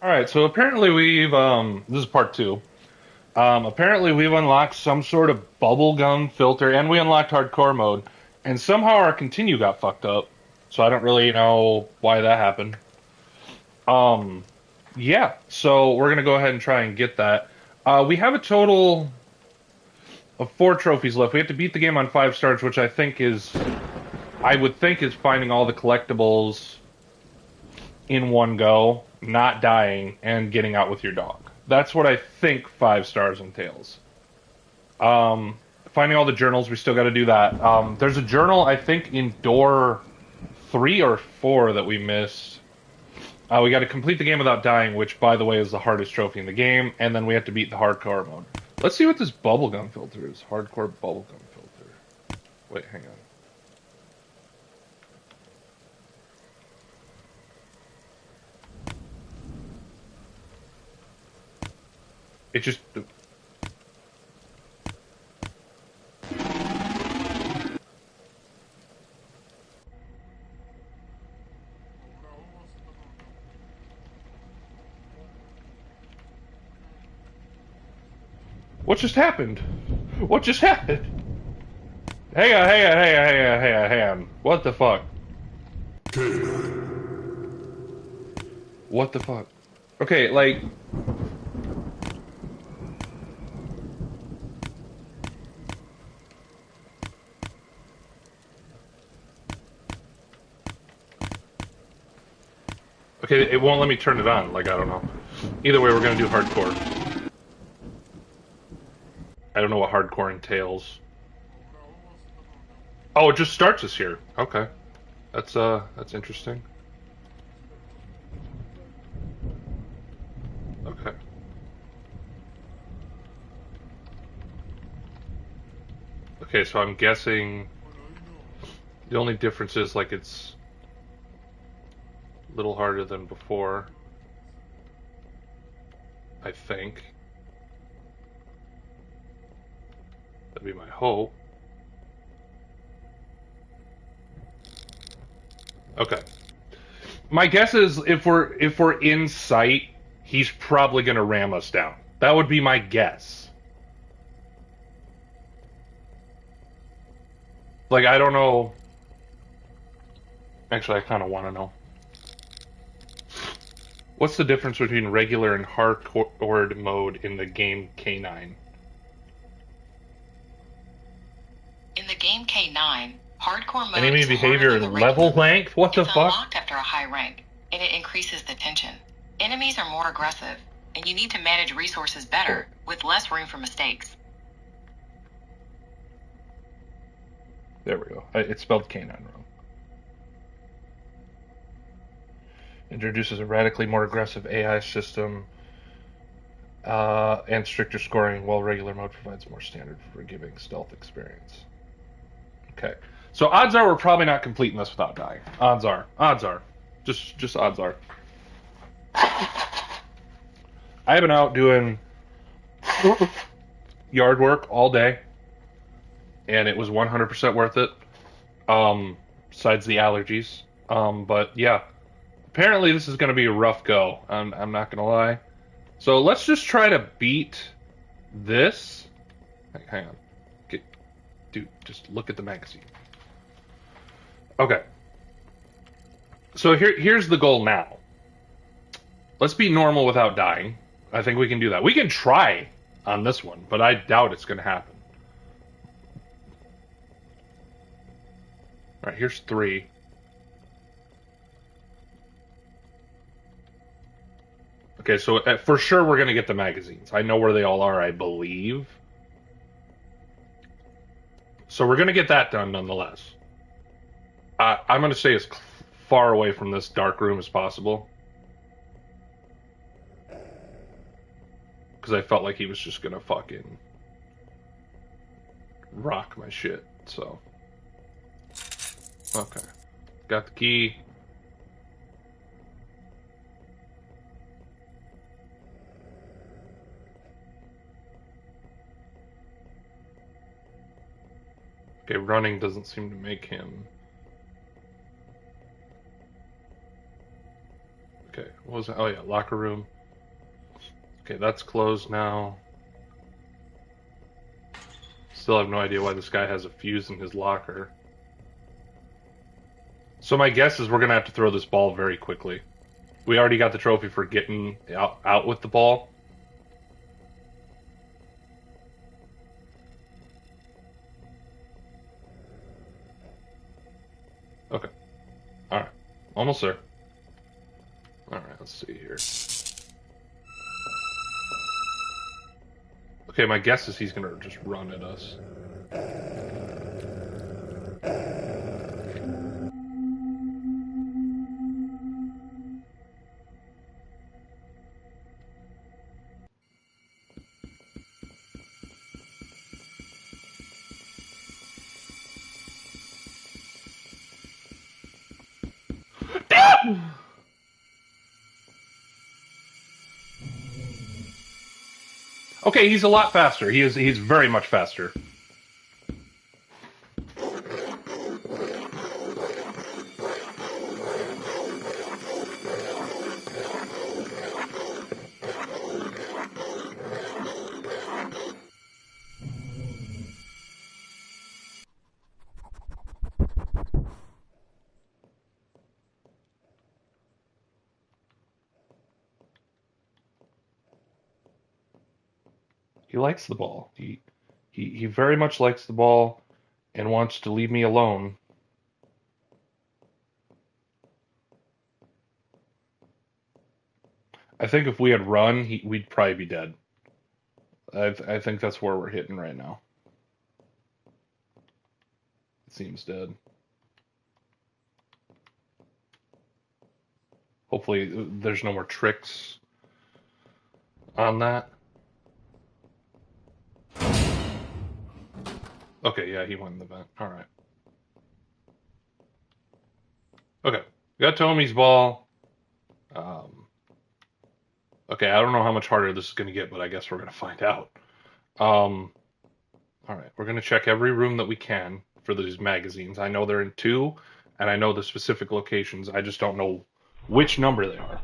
All right, so apparently this is part two. Apparently we've unlocked some sort of bubblegum filter, and we unlocked hardcore mode, and somehow our continue got fucked up. So I don't really know why that happened. Um, yeah, so we're gonna go ahead and try and get that. We have a total of 4 trophies left. We have to beat the game on 5 stars, which I would think is finding all the collectibles in one go, not dying, and getting out with your dog. That's what I think 5 stars entails. Finding all the journals, we still got to do that. There's a journal, I think, in door 3 or 4 that we missed. We got to complete the game without dying, which, by the way, is the hardest trophy in the game, and then we have to beat the hardcore mode. Let's see what this bubblegum filter is. Hardcore bubblegum filter. Wait, hang on. It just... What just happened? What just happened? Hang on, hang on, hang on, hang on, hang on, hang on. What the fuck? What the fuck? Okay, like... Okay, it won't let me turn it on. Like, I don't know. Either way, we're gonna do hardcore. I don't know what hardcore entails. Oh, it just starts us here. Okay. That's interesting. Okay. Okay, so I'm guessing the only difference is, like, it's a little harder than before. I think. That'd be my hope. Okay. My guess is if we're in sight, he's probably gonna ram us down. That would be my guess. Like, I don't know. Actually, I kind of want to know. What's the difference between regular and hardcore mode in the game Canine? In the game Canine, hardcore mode Enemy is behavior harder than and the level regular. length? What the It's fuck? unlocked after a high rank, and it increases the tension. Enemies are more aggressive, and you need to manage resources better, with less room for mistakes. There we go. It spelled Canine wrong. Introduces a radically more aggressive AI system and stricter scoring, while regular mode provides a more standard, forgiving stealth experience. Okay. So odds are we're probably not completing this without dying. Odds are. Odds are. Just odds are. I've been out doing yard work all day, and it was 100% worth it. Besides the allergies. But yeah, apparently this is going to be a rough go. I'm not going to lie. So let's just try to beat this. Hang on. Dude, just look at the magazine. Okay. So here's the goal now. Let's be normal without dying. I think we can do that. We can try on this one, but I doubt it's going to happen. All right, here's 3. Okay, so for sure we're going to get the magazines. I know where they all are, I believe. So we're going to get that done nonetheless. I'm going to stay as far away from this dark room as possible. Because I felt like he was just going to fucking rock my shit, so. Okay. Got the key. Okay, running doesn't seem to make him. Okay, what was that? Oh yeah, locker room. Okay, that's closed now. Still have no idea why this guy has a fuse in his locker. So my guess is we're gonna have to throw this ball very quickly. We already got the trophy for getting out with the ball. Okay. Alright. Almost there. Alright, let's see here. Okay, my guess is he's gonna just run at us. Okay, he's a lot faster. He's very much faster. He likes the ball. He very much likes the ball and wants to leave me alone. I think if we had run, we'd probably be dead. I think that's where we're hitting right now. It seems dead. Hopefully, there's no more tricks on that. Okay, yeah, he won the event. All right. Okay, we got Tommy's ball. Okay, I don't know how much harder this is going to get, but I guess we're going to find out. All right, we're going to check every room that we can for these magazines. I know they're in 2, and I know the specific locations. I just don't know which number they are.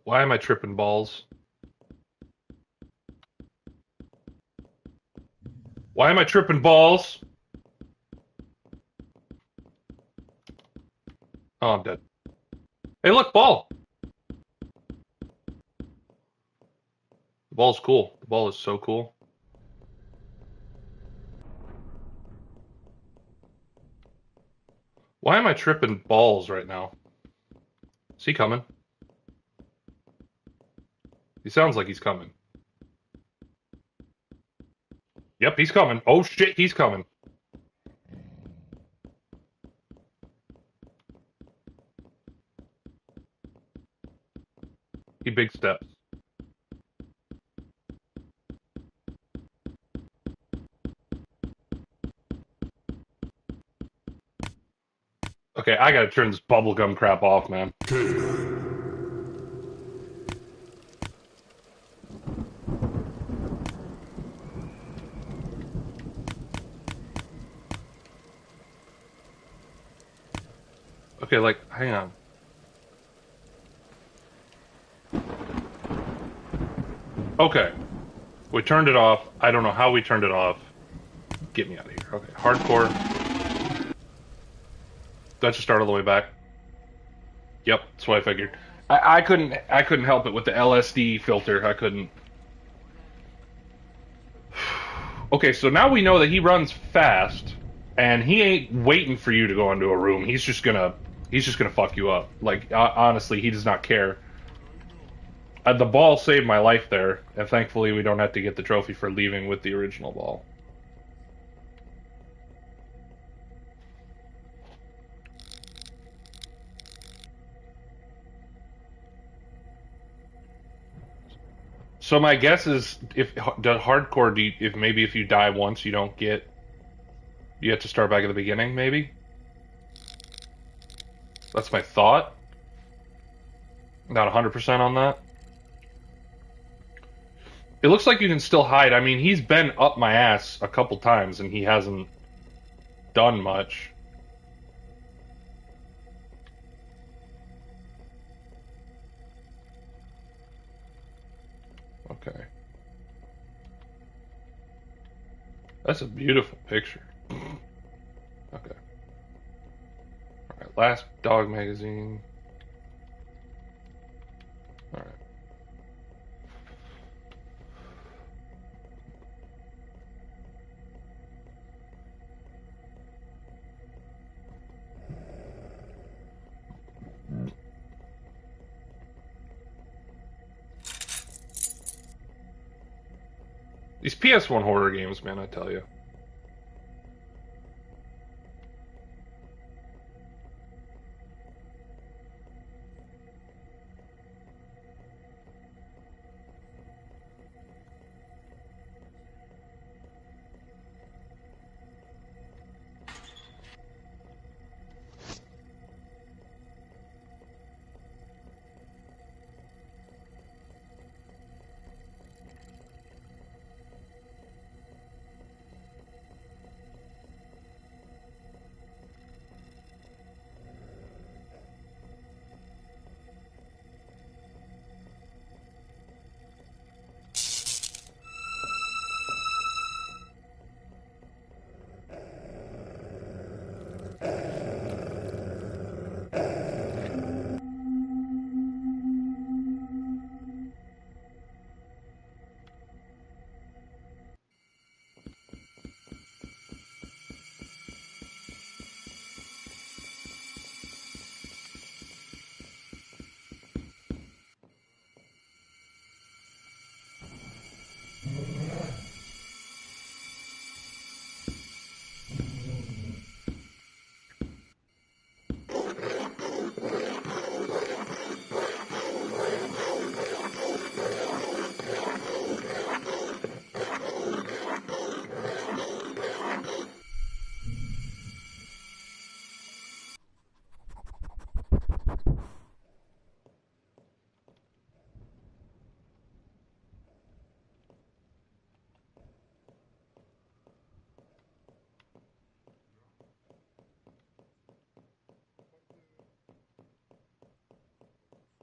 Why am I tripping balls? Why am I tripping balls? Oh, I'm dead. Hey, look, ball! The ball's cool. The ball is so cool. Why am I tripping balls right now? Is he coming? He sounds like he's coming. Yep, he's coming. Oh shit, he's coming. He big steps. Okay, I gotta turn this bubblegum crap off, man. Canine. Okay, like, hang on. Okay. We turned it off. I don't know how we turned it off. Get me out of here. Okay, hardcore. That should start all the way back. Yep, that's what I figured. I couldn't help it with the LSD filter. I couldn't. Okay, so now we know that he runs fast, and he ain't waiting for you to go into a room. He's just gonna fuck you up. Like honestly, he does not care. The ball saved my life there, and thankfully we don't have to get the trophy for leaving with the original ball. So my guess is, if the hardcore, if maybe if you die once, you don't get, you have to start back at the beginning. Maybe that's my thought. Not 100% on that. It looks like you can still hide. I mean, he's been up my ass a couple times and he hasn't done much. Okay. That's a beautiful picture. Okay. All right. Last dog magazine. All right. These PS1 horror games, man, I tell you.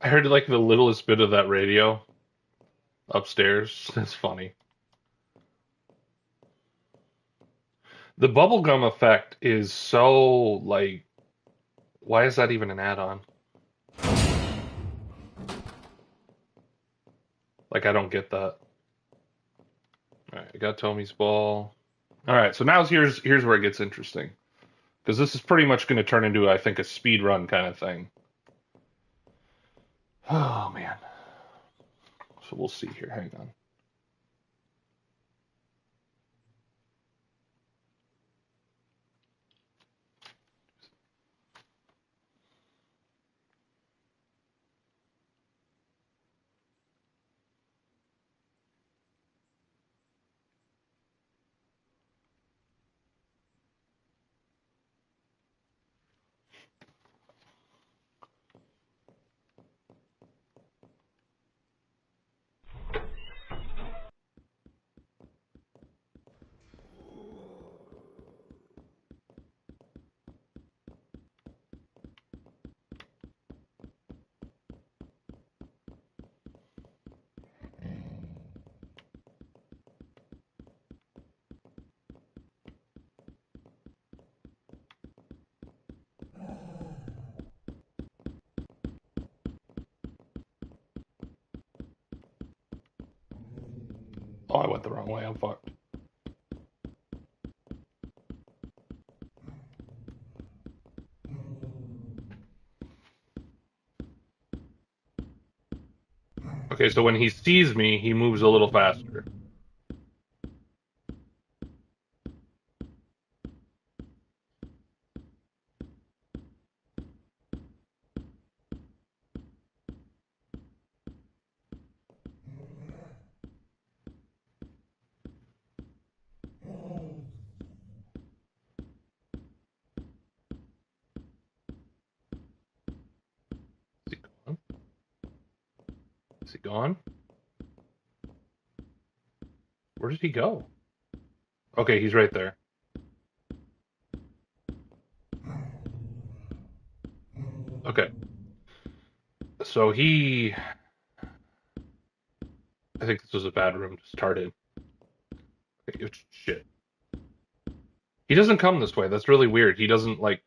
I heard like the littlest bit of that radio upstairs. That's funny. The bubblegum effect is so like, why is that even an add-on? Like, I don't get that. All right, I got Tommy's ball. All right, so now here's where it gets interesting because this is pretty much going to turn into, I think, a speed run kind of thing. Oh man. So we'll see here. Hang on. Oh, I went the wrong way. I'm fucked. Okay, so when he sees me, he moves a little faster. Is he gone? Is he gone? Where did he go? Okay, he's right there. Okay. So I think this was a bad room to start in. Okay, shit. He doesn't come this way. That's really weird. He doesn't like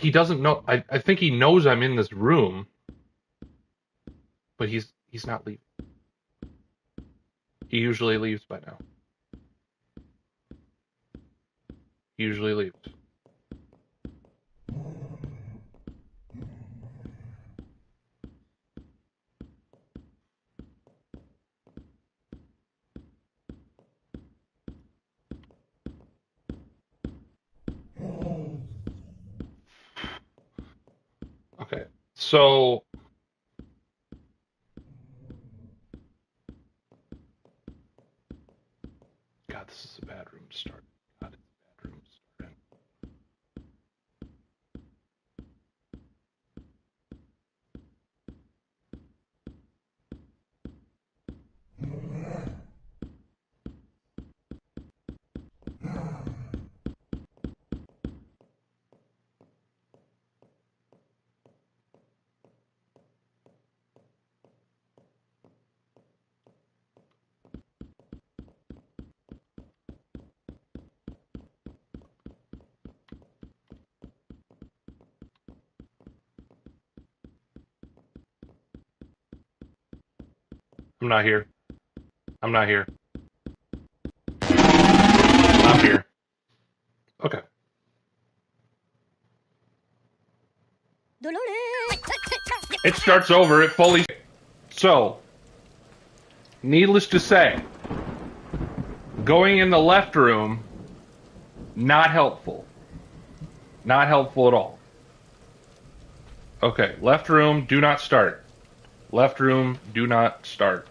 he doesn't know. I think he knows I'm in this room, but he's not leaving. He usually leaves by now. He usually leaves. Okay, so God, this is a bad room to start. God, it's a bad room to start in. I'm not here. I'm not here. I'm here. Okay. It starts over. It fully. So, needless to say, going in the left room, not helpful. Not helpful at all. Okay, left room, do not start. Left room, do not start.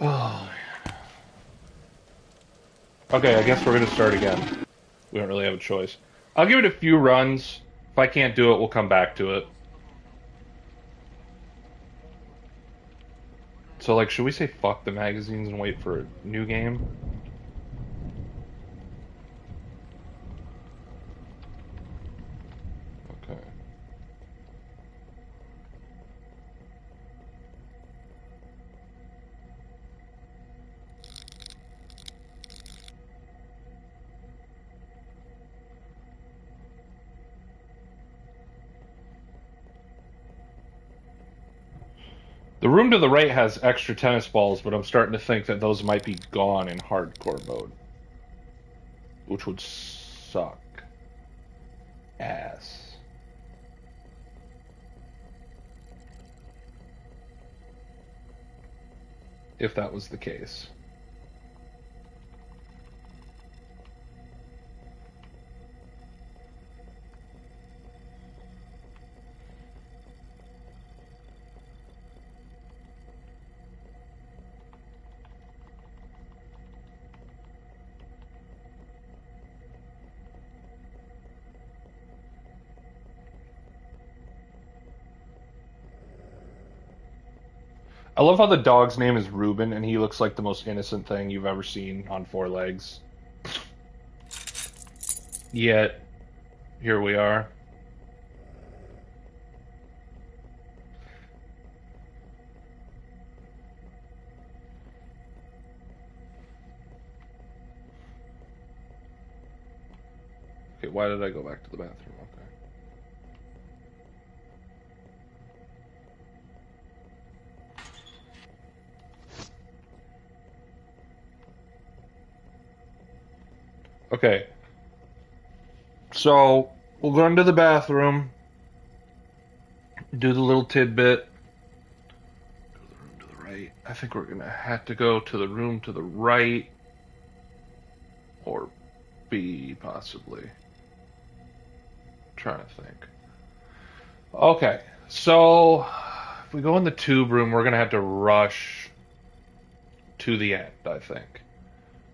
Oh. Okay, I guess we're gonna start again. We don't really have a choice. I'll give it a few runs. If I can't do it, we'll come back to it. So, like, should we say fuck the magazines and wait for a new game? Okay. The room to the right has extra tennis balls, but I'm starting to think that those might be gone in hardcore mode, which would suck ass. If that was the case. I love how the dog's name is Reuben, and he looks like the most innocent thing you've ever seen on four legs. Yet, here we are. Okay, why did I go back to the bathroom? Okay. Okay. So, we'll go into the bathroom, do the little tidbit. Go to the room to the right. I think we're gonna have to go to the room to the right. Or B, possibly. I'm trying to think. Okay, So, if we go in the tube room, we're gonna have to rush to the end, I think.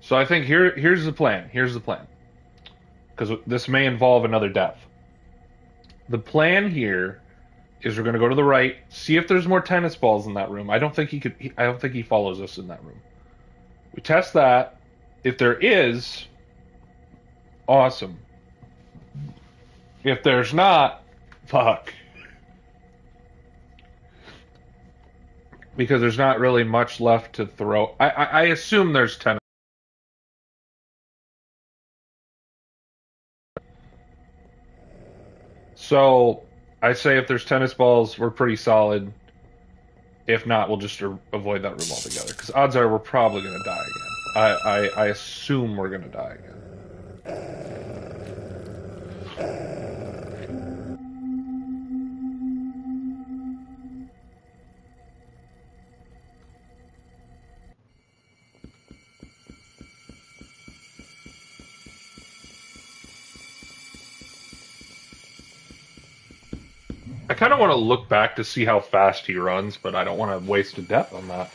So I think here's the plan. Here's the plan. Because this may involve another death. The plan here is we're gonna go to the right, see if there's more tennis balls in that room. I don't think I don't think he follows us in that room. We test that. If there is, awesome. If there's not, fuck. Because there's not really much left to throw. I assume there's tennis. So I say if there's tennis balls, we're pretty solid. If not, we'll just avoid that room altogether. Because odds are we're probably going to die again. I assume we're going to die again. I kind of want to look back to see how fast he runs, but I don't want to waste a death on that.